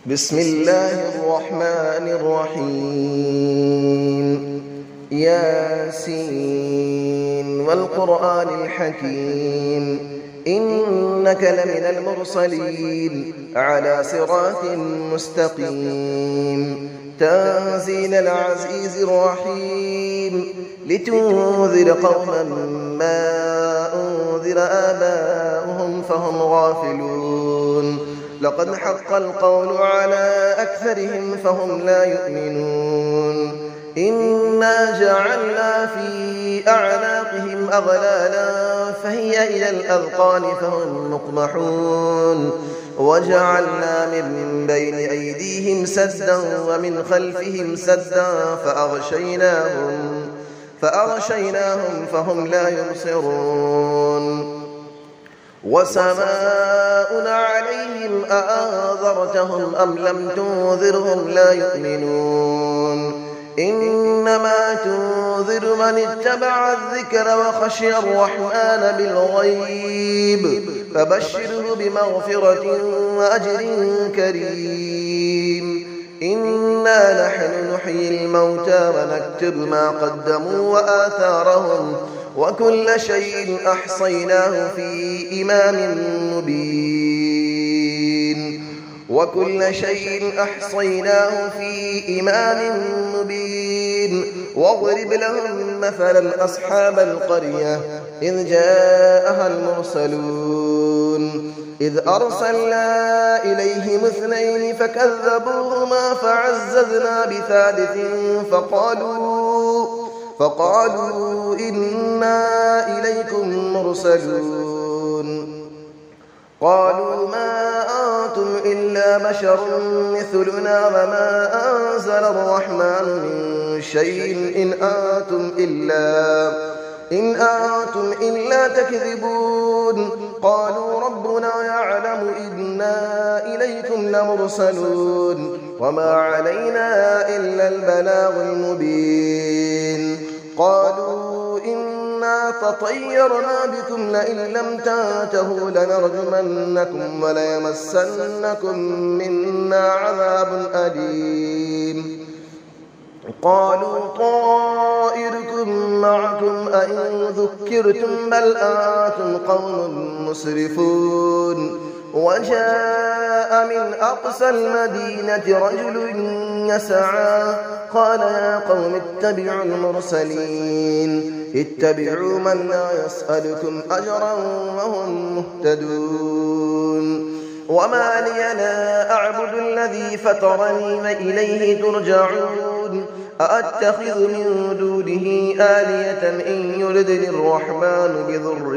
بسم الله الرحمن الرحيم ياسين والقرآن الحكيم إنك لمن المرسلين على صراط مستقيم تنزيل العزيز الرحيم لتنذر قوما ما أنذر آباؤهم فهم غافلون لقد حق القول على أكثرهم فهم لا يؤمنون إنا جعلنا في أعناقهم أغلالا فهي إلى الأذقان فهم مقمحون وجعلنا من بين أيديهم سدا ومن خلفهم سدا فأغشيناهم فهم لا يبصرون وسماء عليهم أأنذرتهم أم لم تنذرهم لا يؤمنون إنما تنذر من اتبع الذكر وخشي الرحمن بالغيب فبشره بمغفرة وأجر كريم إنا نحن نحيي الموتى ونكتب ما قدموا وآثارهم وكل شيء أحصيناه في إمام مبين واضرب لهم مثلا أصحاب القرية إذ جاءها المرسلون إذ أرسلنا إليهم 2 فكذبوهما فعززنا بثالث فقالوا إنا إليكم مرسلون قالوا ما أنتم إلا بشر مثلنا وما أنزل الرحمن من شيء إن أنتم إلا تكذبون قالوا ربنا يعلم إنا إليكم لمرسلون وما علينا إلا البلاغ المبين قالوا إنا تطيرنا بكم لئن لم تنتهوا لنرجمنكم وليمسنكم منا عذاب أليم قالوا طائركم معكم أئن ذكرتم بل أنتم قوم مسرفون وجاء من أقصى المدينة رجل يسعى قال يا قوم اتبعوا المرسلين اتبعوا من لا يسألكم أجرا وهم مهتدون وما لي لا أعبد الذي فطرني وإليه ترجعون أأتخذ من دونه آلية إن يردني الرحمن بضر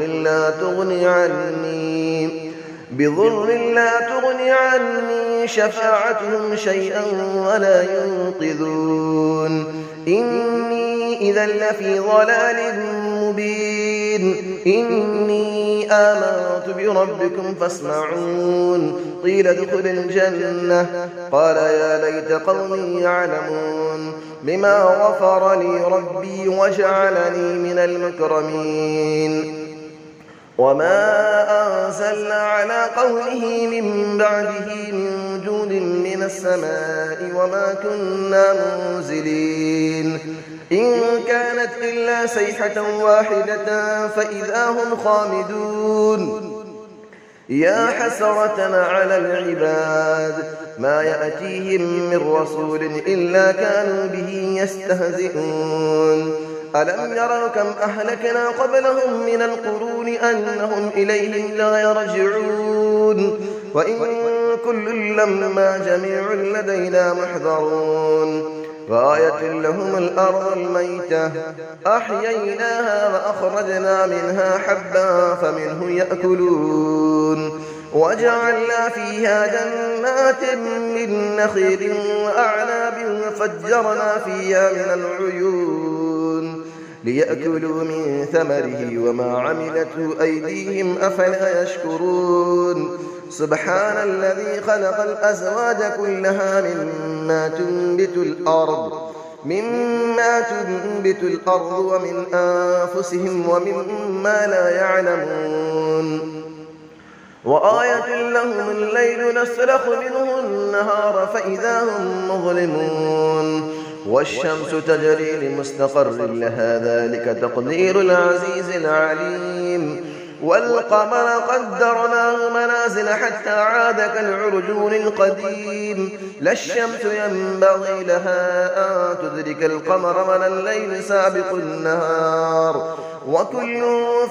لا تغني عني شفاعتهم شيئا ولا ينقذون إني إذا لفي ضلال مبين إني آمنت بربكم فاسمعون قيل ادخل الجنة قال يا ليت قومي يعلمون بما غفر لي ربي وجعلني من المكرمين وما أنزلنا على قومه من بعده من جود من السماء وما كنا منزلين إن كانت إلا صيحة واحدة فإذا هم خامدون يا حسرة على العباد ما يأتيهم من رسول إلا كانوا به يستهزئون ألم يروا كم أهلكنا قبلهم من القرون أنهم إليهم لا يرجعون وإن كل لما جميع لدينا محضرون وآية لهم الأرض الميتة أحييناها وأخرجنا منها حبا فمنه يأكلون وجعلنا فيها جنات من نخيل وأعناب وفجرنا فيها من العيون ليأكلوا من ثمره وما عملته أيديهم أفلا يشكرون سبحان الذي خلق الأزواج كلها مما تنبت الأرض ومن أنفسهم ومما لا يعلمون وآية لهم الليل نسلخ منه النهار فإذا هم مظلمون والشمس تجري لمستقر لها ذلك تقدير العزيز العليم والقمر قدرناه منازل حتى عاد كالعرجون القديم لا الشمس ينبغي لها أن تدرك القمر ولا الليل سابق النهار وكل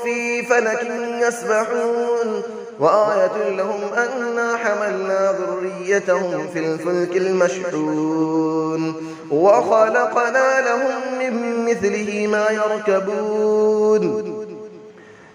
في فلك يسبحون وآية لهم أنا حملنا ذريتهم في الفلك المشحون وخلقنا لهم من مثله ما يركبون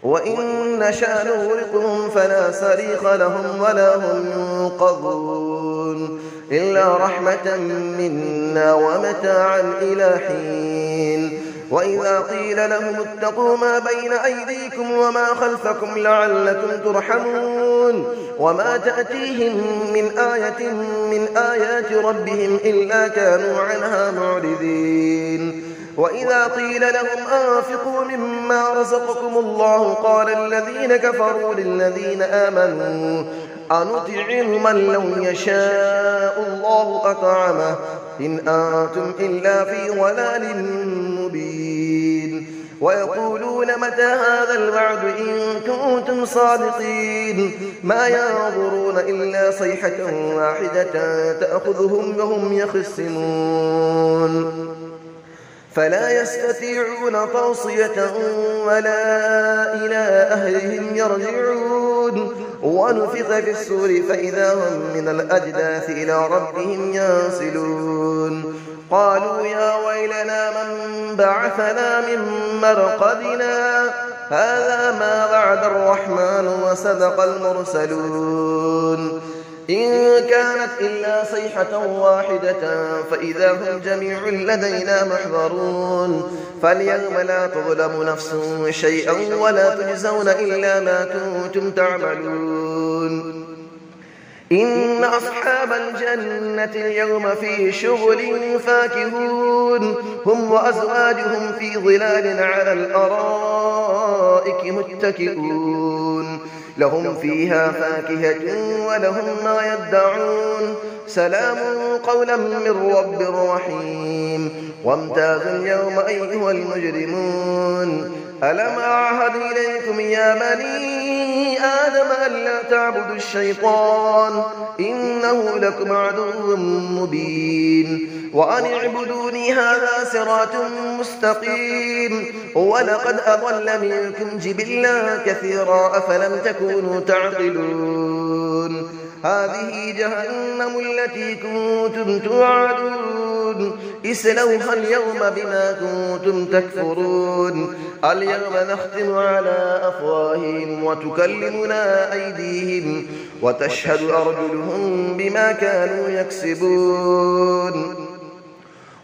وإن نشأ نغرقهم فلا صريخ لهم ولا هم ينقذون إلا رحمة منا ومتاعا إلى حين وإذا قيل لهم اتقوا ما بين أيديكم وما خلفكم لعلكم ترحمون وما تأتيهم من آية من آيات ربهم إلا كانوا عنها معرضين وإذا قيل لهم أنفقوا مما رزقكم الله قال الذين كفروا للذين آمنوا أنطعم من لو يشاء الله أطعمه إن أنتم إلا في ضلال مبين ويقولون متى هذا الوعد إن كنتم صادقين ما ينظرون إلا صيحة واحدة تأخذهم وهم يخصمون فلا يستطيعون توصية ولا إلى أهلهم يرجعون ونفخ في الصور فإذا هم من الأجداث إلى ربهم ينسلون قالوا يا ويلنا من بعثنا من مرقدنا هذا ما وعد الرحمن وصدق المرسلون إن كانت إلا صيحة واحدة فإذا هم جميع لدينا محضرون فاليوم لا تظلم نفس شيئا ولا تجزون إلا ما كنتم تعملون إن أصحاب الجنة اليوم في شغل فاكهون هم وأزواجهم في ظلال على الأرائك متكئون لهم فيها فاكهة ولهم ما يدعون سلام قولا من رب رحيم وامتازوا اليوم أيها المجرمون ألم أعهد إليكم يا بني آدم ألا تعبدوا الشيطان إنه لكم عدو مبين وأن اعبدوني هذا صراط مستقيم ولقد أضل منكم جبلا كثيرا أفلم تكونوا تعقلون هذه جهنم التي كنتم توعدون اسلوها اليوم بما كنتم تكفرون اليوم نختم على أفواههم وتكلمنا أيديهم وتشهد أرجلهم بما كانوا يكسبون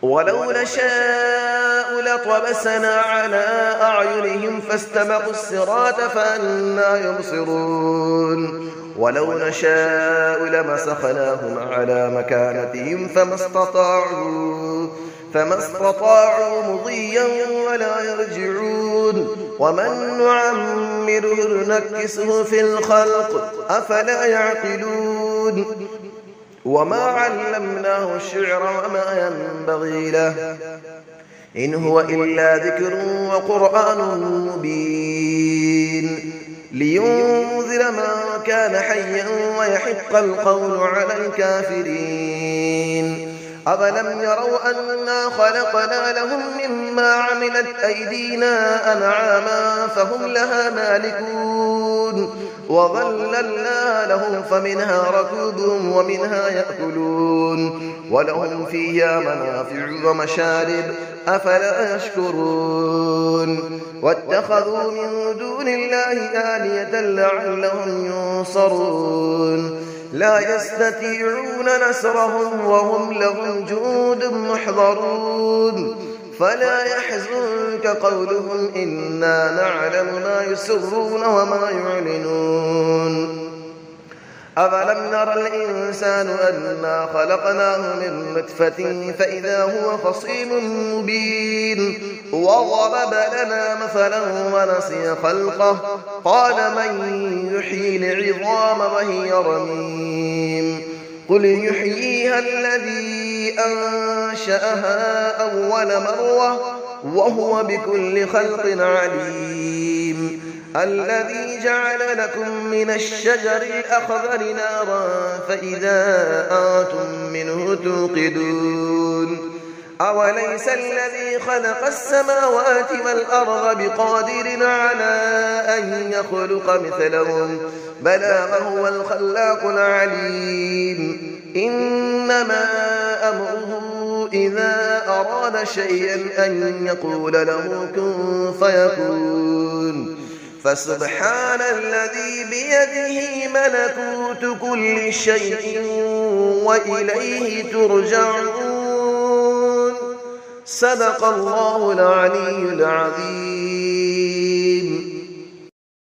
ولو نشاء لطمسنا على أعينهم فاستبقوا الصراط فأنى يبصرون ولو نشاء لمسخناهم على مكانتهم فما استطاعوا مضيا ولا يرجعون ومن نعمره نكسه في الخلق أفلا يعقلون وما علمناه الشعر وما ينبغي له إن هو إلا ذكر وقرآن مبين لينذر من كان حيا ويحق القول على الكافرين أفلم يروا أنا خلقنا لهم مما عملت أيدينا أنعاما فهم لها مالكون وظللنا لهم فمنها ركوبهم ومنها يأكلون ولهم فيها منافع ومشارب أفلا يشكرون واتخذوا من دون الله آلية لعلهم ينصرون لا يستطيعون نصرهم وهم لهم جند محضرون فلا يحزنك قولهم إنا نعلم ما يسرون وما يعلنون أفلم نرى الإنسان أنا خلقناه من نطفة فإذا هو خصيم مبين وضرب لنا مثلا ونسي خلقه قال من يحيي العظام وهي رميم قل يحييها الذي أنشأها أول مرة وهو بكل خلق عليم الذي جعل لكم من الشجر الأخضر نارا فإذا أنتم منه توقدون أوليس الذي خلق السماوات والأرض بقادر على أن يخلق مثلهم بلى وهو الخلاق العليم إنما أمره إذا أراد شيئا أن يقول له كن فيكون فسبحان الذي بيده ملكوت كل شيء وإليه ترجعون صدق الله العلي العظيم.